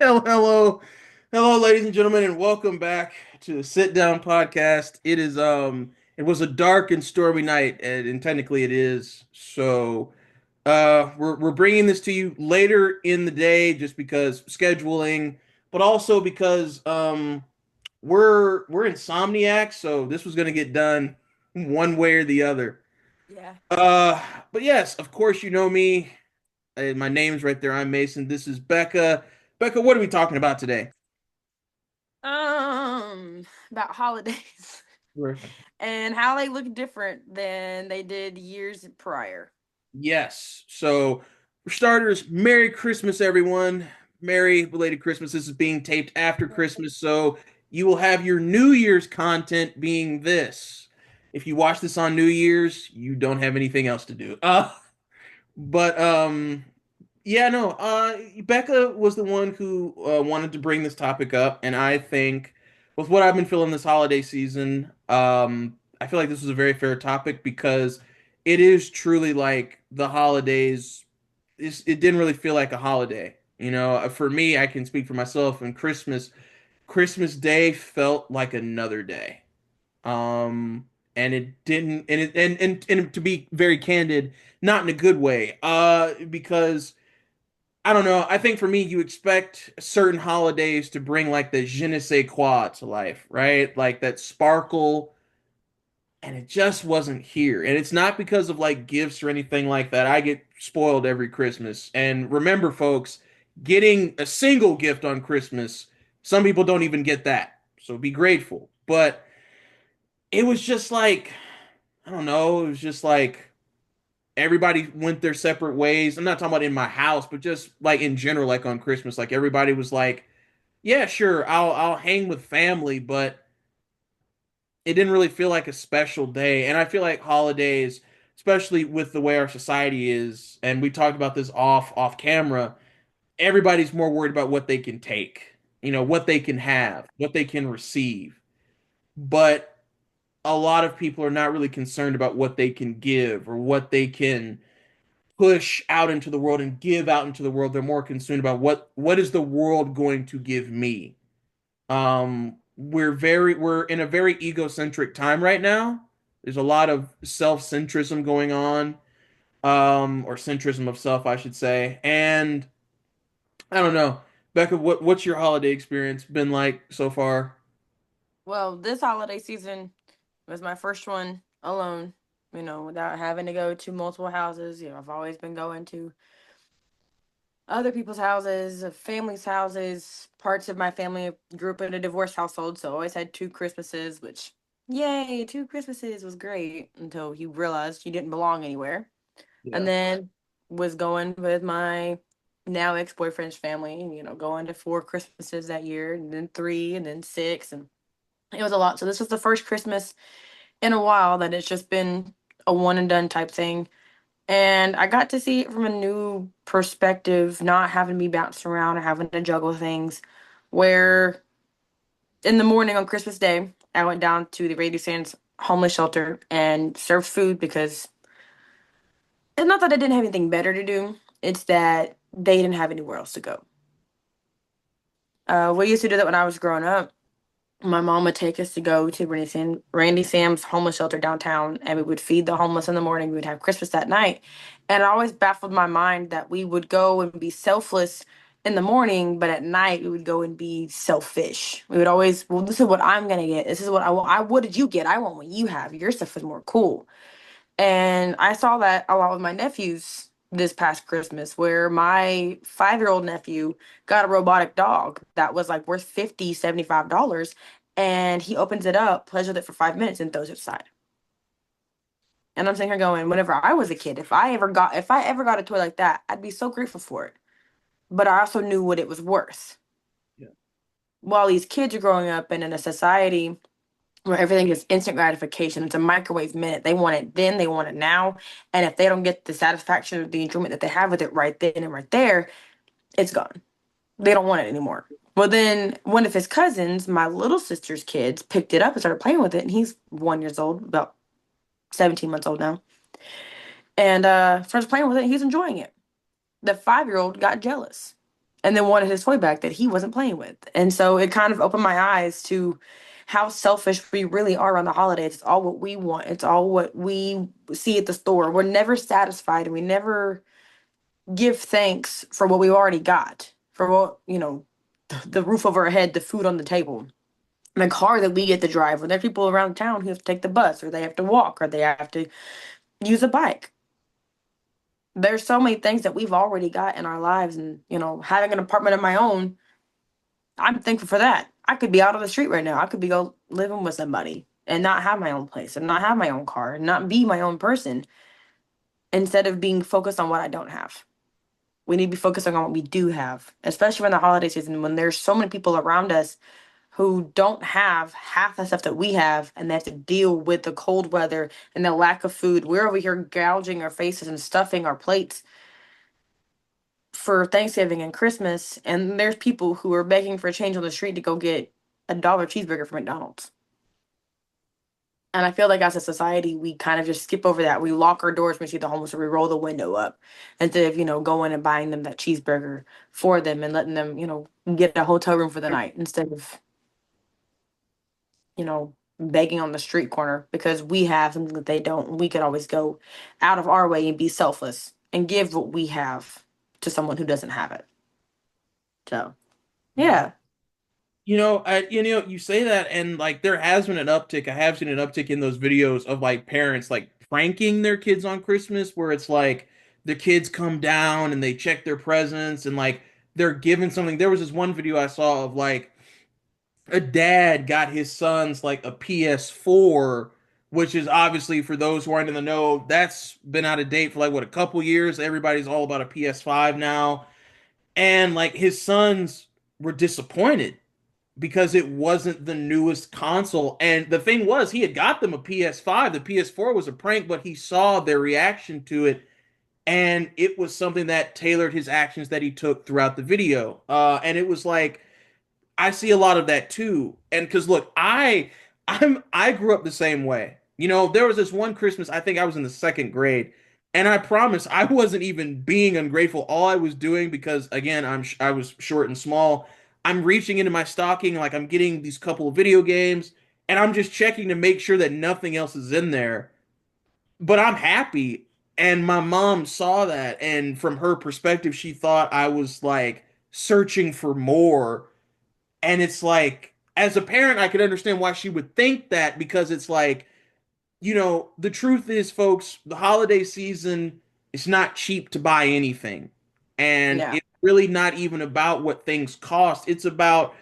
Hello, hello, ladies and gentlemen, and welcome back to the Sit Down Podcast. It was a dark and stormy night, and technically it is. So, we're bringing this to you later in the day, just because scheduling, but also because we're insomniacs, so this was gonna get done one way or the other. Yeah. Uh, but yes, of course, you know me. My name's right there. I'm Mason. This is Becca. Becca, what are we talking about today? About holidays and how they look different than they did years prior. Yes. So, for starters, Merry Christmas, everyone. Merry belated Christmas. This is being taped after Christmas, so you will have your New Year's content being this. If you watch this on New Year's, you don't have anything else to do. But yeah, no. Becca was the one who wanted to bring this topic up, and I think with what I've been feeling this holiday season, I feel like this is a very fair topic because it is truly like the holidays. It didn't really feel like a holiday, you know. For me, I can speak for myself. And Christmas Day felt like another day. Um, and it didn't, and to be very candid, not in a good way. Because I don't know. I think for me, you expect certain holidays to bring like the je ne sais quoi to life, right? Like that sparkle, and it just wasn't here. And it's not because of like gifts or anything like that. I get spoiled every Christmas. And remember, folks, getting a single gift on Christmas, some people don't even get that. So be grateful. But it was just like, I don't know, it was just like everybody went their separate ways. I'm not talking about in my house, but just like in general, like on Christmas, like everybody was like, "Yeah, sure, I'll hang with family," but it didn't really feel like a special day. And I feel like holidays, especially with the way our society is, and we talked about this off camera, everybody's more worried about what they can take, you know, what they can have, what they can receive. But a lot of people are not really concerned about what they can give or what they can push out into the world and give out into the world. They're more concerned about what is the world going to give me. We're in a very egocentric time right now. There's a lot of self-centrism going on, or centrism of self, I should say. And I don't know, Becca, what's your holiday experience been like so far? Well, this holiday season was my first one alone, without having to go to multiple houses. I've always been going to other people's houses, families' houses. Parts of my family grew up in a divorced household, so I always had two Christmases, which, yay, two Christmases was great until you realized you didn't belong anywhere. And Yeah. then was going with my now ex-boyfriend's family, going to four Christmases that year, and then three, and then six, and it was a lot. So this was the first Christmas in a while that it's just been a one and done type thing. And I got to see it from a new perspective, not having to be bounced around or having to juggle things. Where in the morning on Christmas Day, I went down to the Radio Sands homeless shelter and served food because it's not that I didn't have anything better to do, it's that they didn't have anywhere else to go. We used to do that when I was growing up. My mom would take us to go to Randy Sam's homeless shelter downtown, and we would feed the homeless in the morning. We would have Christmas that night. And it always baffled my mind that we would go and be selfless in the morning, but at night we would go and be selfish. We would always, well, this is what I'm gonna get. This is what I want. What did you get? I want what you have. Your stuff is more cool. And I saw that a lot with my nephews this past Christmas, where my 5-year-old nephew got a robotic dog that was like worth $50, $75. And he opens it up, plays with it for 5 minutes, and throws it aside. And I'm sitting here going, whenever I was a kid, if I ever got a toy like that, I'd be so grateful for it. But I also knew what it was worth. Yeah. While these kids are growing up and in a society where everything is instant gratification. It's a microwave minute. They want it then, they want it now. And if they don't get the satisfaction or the enjoyment that they have with it right then and right there, it's gone. They don't want it anymore. Well, then one of his cousins, my little sister's kids, picked it up and started playing with it. And he's 1 years old, about 17 months old now. And starts playing with it. And he's enjoying it. The 5-year old got jealous and then wanted his toy back that he wasn't playing with. And so it kind of opened my eyes to how selfish we really are on the holidays. It's all what we want. It's all what we see at the store. We're never satisfied and we never give thanks for what we already got. For what, the roof over our head, the food on the table, the car that we get to drive. When there are people around town who have to take the bus or they have to walk or they have to use a bike. There's so many things that we've already got in our lives, and having an apartment of my own, I'm thankful for that. I could be out on the street right now. I could be go living with somebody and not have my own place and not have my own car and not be my own person instead of being focused on what I don't have. We need to be focusing on what we do have, especially in the holiday season when there's so many people around us who don't have half the stuff that we have and they have to deal with the cold weather and the lack of food. We're over here gouging our faces and stuffing our plates for Thanksgiving and Christmas, and there's people who are begging for a change on the street to go get a dollar cheeseburger from McDonald's. And I feel like as a society, we kind of just skip over that. We lock our doors when we see the homeless, or we roll the window up instead of, going and buying them that cheeseburger for them and letting them, get a hotel room for the night instead of, begging on the street corner because we have something that they don't. And we could always go out of our way and be selfless and give what we have to someone who doesn't have it. So, yeah. You say that, and like there has been an uptick. I have seen an uptick in those videos of like parents like pranking their kids on Christmas, where it's like the kids come down and they check their presents and like they're given something. There was this one video I saw of like a dad got his sons like a PS4, which is obviously for those who aren't in the know, that's been out of date for like what, a couple years. Everybody's all about a PS5 now. And like his sons were disappointed because it wasn't the newest console. And the thing was, he had got them a PS5. The PS4 was a prank, but he saw their reaction to it. And it was something that tailored his actions that he took throughout the video. And it was like, I see a lot of that too. And because look, I grew up the same way. There was this one Christmas, I think I was in the second grade, and I promise I wasn't even being ungrateful. All I was doing, because again, I was short and small, I'm reaching into my stocking like I'm getting these couple of video games, and I'm just checking to make sure that nothing else is in there. But I'm happy, and my mom saw that, and from her perspective, she thought I was like searching for more. And it's like, as a parent, I could understand why she would think that, because it's like, the truth is, folks, the holiday season is not cheap to buy anything. And Yeah. it's really not even about what things cost. It's about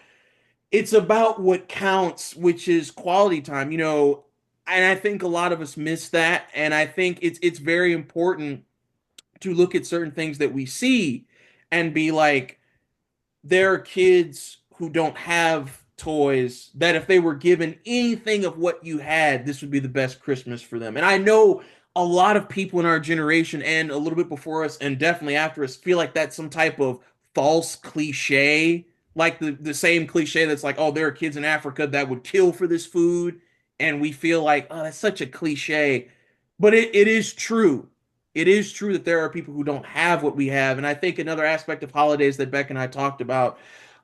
what counts, which is quality time, and I think a lot of us miss that. And I think it's very important to look at certain things that we see and be like, there are kids who don't have toys that if they were given anything of what you had, this would be the best Christmas for them. And I know a lot of people in our generation and a little bit before us and definitely after us feel like that's some type of false cliche, like the same cliche that's like, oh, there are kids in Africa that would kill for this food. And we feel like, oh, that's such a cliche. But it is true. It is true that there are people who don't have what we have. And I think another aspect of holidays that Beck and I talked about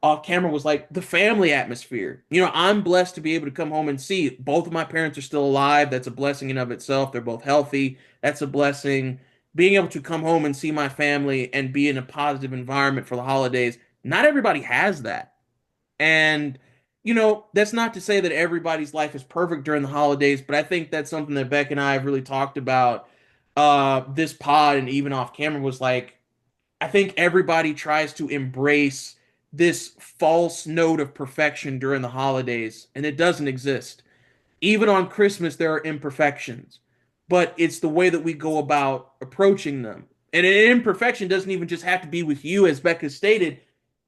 off camera was like the family atmosphere. I'm blessed to be able to come home and see both of my parents are still alive. That's a blessing in of itself. They're both healthy. That's a blessing. Being able to come home and see my family and be in a positive environment for the holidays. Not everybody has that. And that's not to say that everybody's life is perfect during the holidays, but I think that's something that Beck and I have really talked about this pod and even off camera, was like, I think everybody tries to embrace this false note of perfection during the holidays, and it doesn't exist. Even on Christmas, there are imperfections, but it's the way that we go about approaching them. And an imperfection doesn't even just have to be with you, as Becca stated.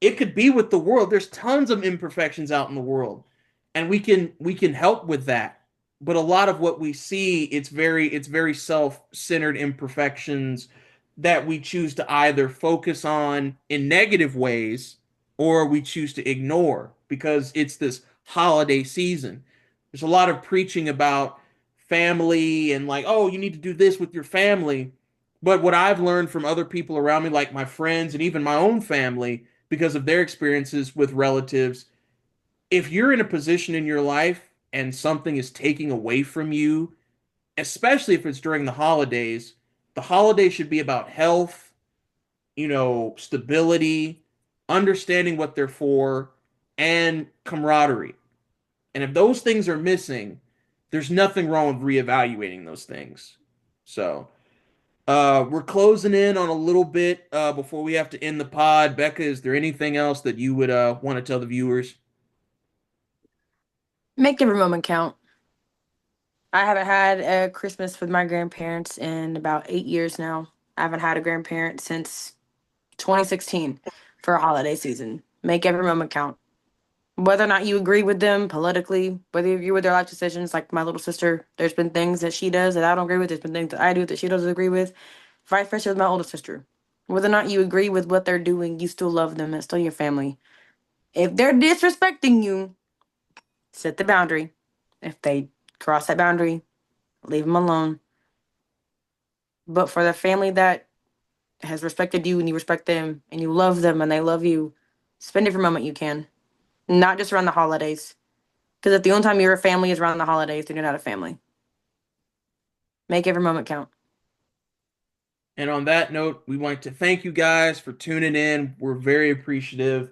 It could be with the world. There's tons of imperfections out in the world, and we can help with that. But a lot of what we see, it's very self-centered imperfections that we choose to either focus on in negative ways or we choose to ignore because it's this holiday season. There's a lot of preaching about family and like, oh, you need to do this with your family. But what I've learned from other people around me, like my friends and even my own family, because of their experiences with relatives. If you're in a position in your life and something is taking away from you, especially if it's during the holidays should be about health, stability, understanding what they're for, and camaraderie. And if those things are missing, there's nothing wrong with reevaluating those things. So, we're closing in on a little bit before we have to end the pod. Becca, is there anything else that you would want to tell the viewers? Make every moment count. I haven't had a Christmas with my grandparents in about 8 years now. I haven't had a grandparent since 2016 for a holiday season. Make every moment count. Whether or not you agree with them politically, whether you agree with their life decisions, like my little sister, there's been things that she does that I don't agree with. There's been things that I do that she doesn't agree with. Vice versa with my older sister. Whether or not you agree with what they're doing, you still love them. It's still your family. If they're disrespecting you, set the boundary. If they cross that boundary, leave them alone. But for the family that has respected you and you respect them and you love them and they love you, spend every moment you can. Not just around the holidays. Because if the only time you're a family is around the holidays, then you're not a family. Make every moment count. And on that note, we want to thank you guys for tuning in. We're very appreciative.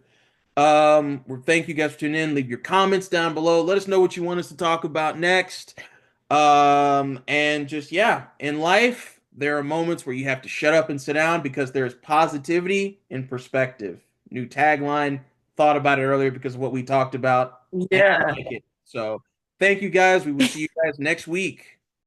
We thank you guys for tuning in. Leave your comments down below. Let us know what you want us to talk about next. And just yeah, in life, there are moments where you have to shut up and sit down because there's positivity in perspective. New tagline. Thought about it earlier because of what we talked about, and I Yeah. like it. So thank you guys. We will see you guys next week.